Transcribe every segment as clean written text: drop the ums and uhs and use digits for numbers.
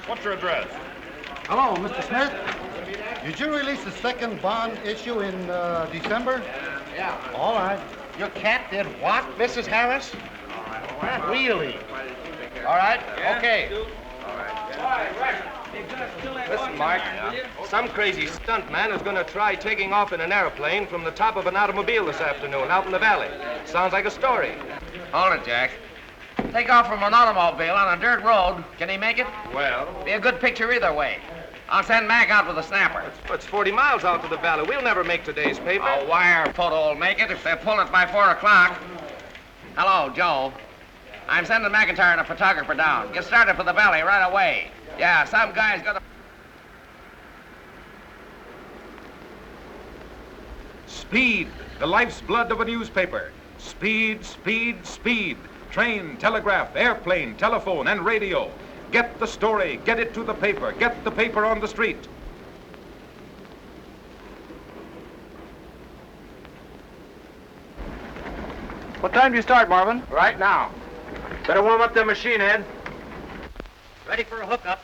What's your address? Hello, Mr. Smith. Did you release the second Bond issue in December? Yeah. All right. Your cat did what, Mrs. Harris? Really? All right, okay. Listen, Mark, some crazy stunt man is going to try taking off in an airplane from the top of an automobile this afternoon out in the valley. Sounds like a story. Hold it, Jack. Take off from an automobile on a dirt road. Can he make it? Well, Be a good picture either way. I'll send Mac out with a snapper. it's 40 miles out to the valley. We'll never make today's paper. A wire photo will make it if they pull it by 4 o'clock. Hello, Joe. I'm sending McIntyre and a photographer down. Get started for the valley right away. Yeah, some guy's got a... Speed, the life's blood of a newspaper. Speed, speed, speed. Train, telegraph, airplane, telephone, and radio. Get the story, get it to the paper, get the paper on the street. What time do you start, Marvin? Right now. Better warm up the machine, Ed. Ready for a hookup.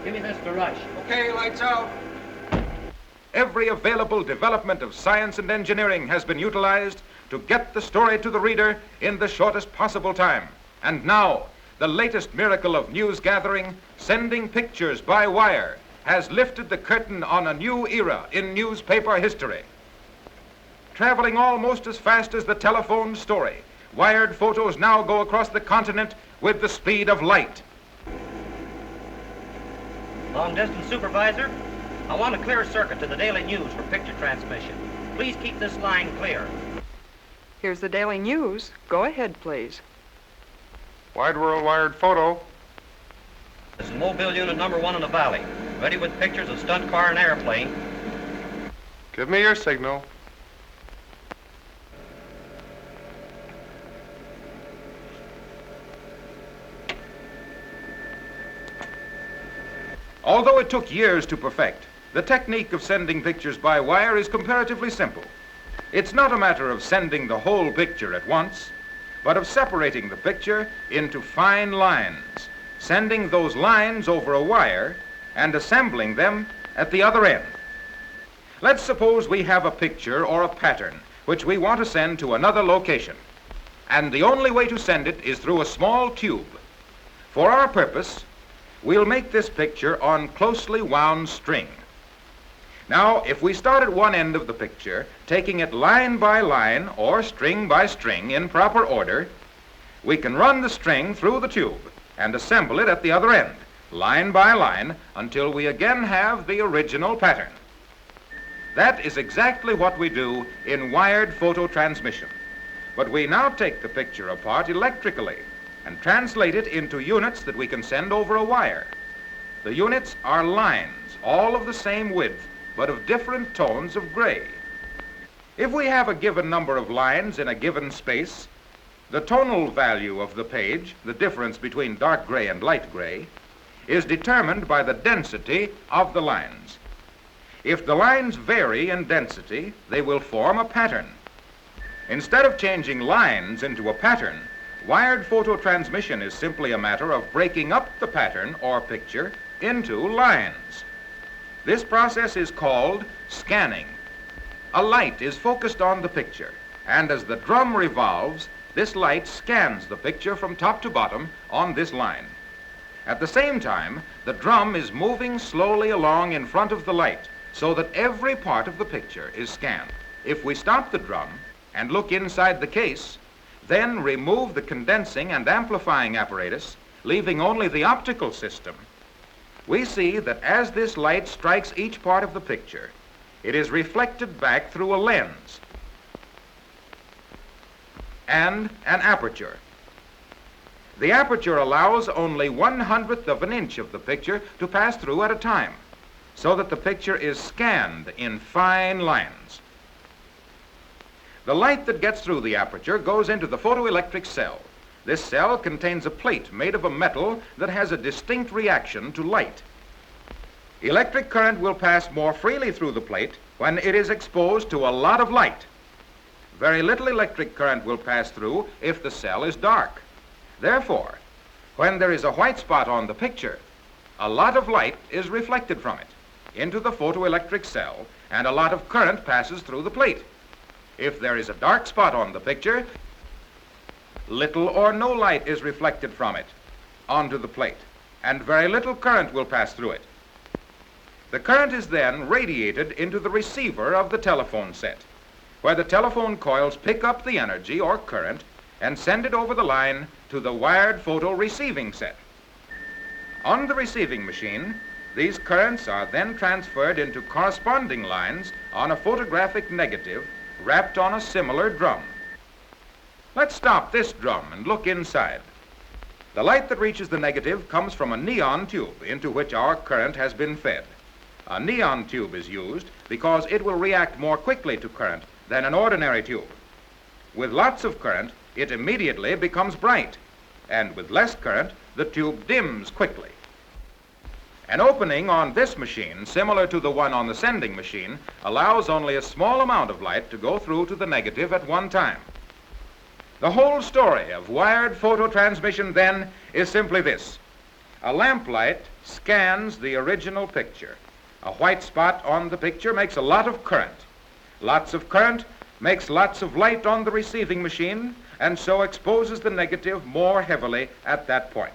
Give me this to rush. Okay, lights out. Every available development of science and engineering has been utilized to get the story to the reader in the shortest possible time. And now, the latest miracle of news gathering, sending pictures by wire, has lifted the curtain on a new era in newspaper history. Traveling almost as fast as the telephone story, wired photos now go across the continent with the speed of light. Long distance supervisor, I want a clear circuit to the Daily News for picture transmission. Please keep this line clear. Here's the Daily News. Go ahead, please. Wide World Wired Photo. This is mobile unit number 1 in the valley, ready with pictures of stunt car and airplane. Give me your signal. Although it took years to perfect, the technique of sending pictures by wire is comparatively simple. It's not a matter of sending the whole picture at once, but of separating the picture into fine lines, sending those lines over a wire and assembling them at the other end. Let's suppose we have a picture or a pattern which we want to send to another location, and the only way to send it is through a small tube. For our purpose, we'll make this picture on closely wound string. Now, if we start at one end of the picture, taking it line by line or string by string in proper order, we can run the string through the tube and assemble it at the other end, line by line, until we again have the original pattern. That is exactly what we do in wired photo transmission. But we now take the picture apart electrically and translate it into units that we can send over a wire. The units are lines, all of the same width, but of different tones of gray. If we have a given number of lines in a given space, the tonal value of the page, the difference between dark gray and light gray, is determined by the density of the lines. If the lines vary in density, they will form a pattern. Instead of changing lines into a pattern, wired photo transmission is simply a matter of breaking up the pattern or picture into lines. This process is called scanning. A light is focused on the picture, and as the drum revolves, this light scans the picture from top to bottom on this line. At the same time, the drum is moving slowly along in front of the light so that every part of the picture is scanned. If we stop the drum and look inside the case, then remove the condensing and amplifying apparatus, leaving only the optical system, we see that as this light strikes each part of the picture, it is reflected back through a lens and an aperture. The aperture allows only 1/100th of an inch of the picture to pass through at a time, so that the picture is scanned in fine lines. The light that gets through the aperture goes into the photoelectric cell. This cell contains a plate made of a metal that has a distinct reaction to light. Electric current will pass more freely through the plate when it is exposed to a lot of light. Very little electric current will pass through if the cell is dark. Therefore, when there is a white spot on the picture, a lot of light is reflected from it into the photoelectric cell, and a lot of current passes through the plate. If there is a dark spot on the picture, little or no light is reflected from it onto the plate, and very little current will pass through it. The current is then radiated into the receiver of the telephone set, where the telephone coils pick up the energy or current and send it over the line to the wired photo receiving set. On the receiving machine, these currents are then transferred into corresponding lines on a photographic negative wrapped on a similar drum. Let's stop this drum and look inside. The light that reaches the negative comes from a neon tube into which our current has been fed. A neon tube is used because it will react more quickly to current than an ordinary tube. With lots of current, it immediately becomes bright, and with less current, the tube dims quickly. An opening on this machine, similar to the one on the sending machine, allows only a small amount of light to go through to the negative at one time. The whole story of wired photo transmission, then, is simply this. A lamplight scans the original picture. A white spot on the picture makes a lot of current. Lots of current makes lots of light on the receiving machine, and so exposes the negative more heavily at that point.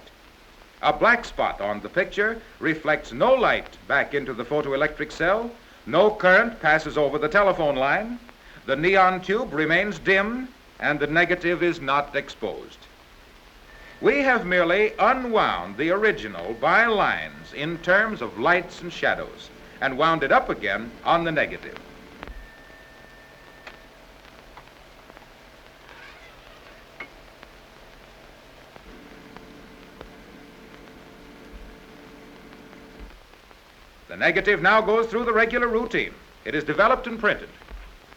A black spot on the picture reflects no light back into the photoelectric cell, no current passes over the telephone line, the neon tube remains dim, and the negative is not exposed. We have merely unwound the original by lines in terms of lights and shadows, and wound it up again on the negative. The negative now goes through the regular routine. It is developed and printed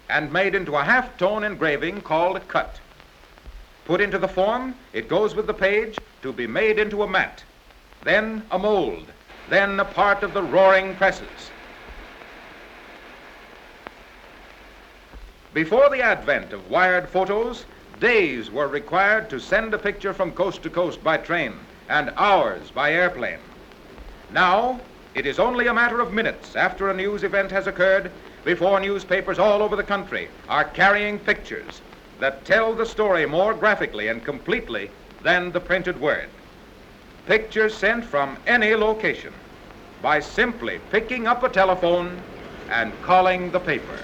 and made into a half-tone engraving called a cut. Put into the form, it goes with the page to be made into a mat, then a mold, then a part of the roaring presses. Before the advent of wired photos, days were required to send a picture from coast to coast by train and hours by airplane. Now, it is only a matter of minutes after a news event has occurred before newspapers all over the country are carrying pictures that tell the story more graphically and completely than the printed word. Pictures sent from any location by simply picking up a telephone and calling the paper.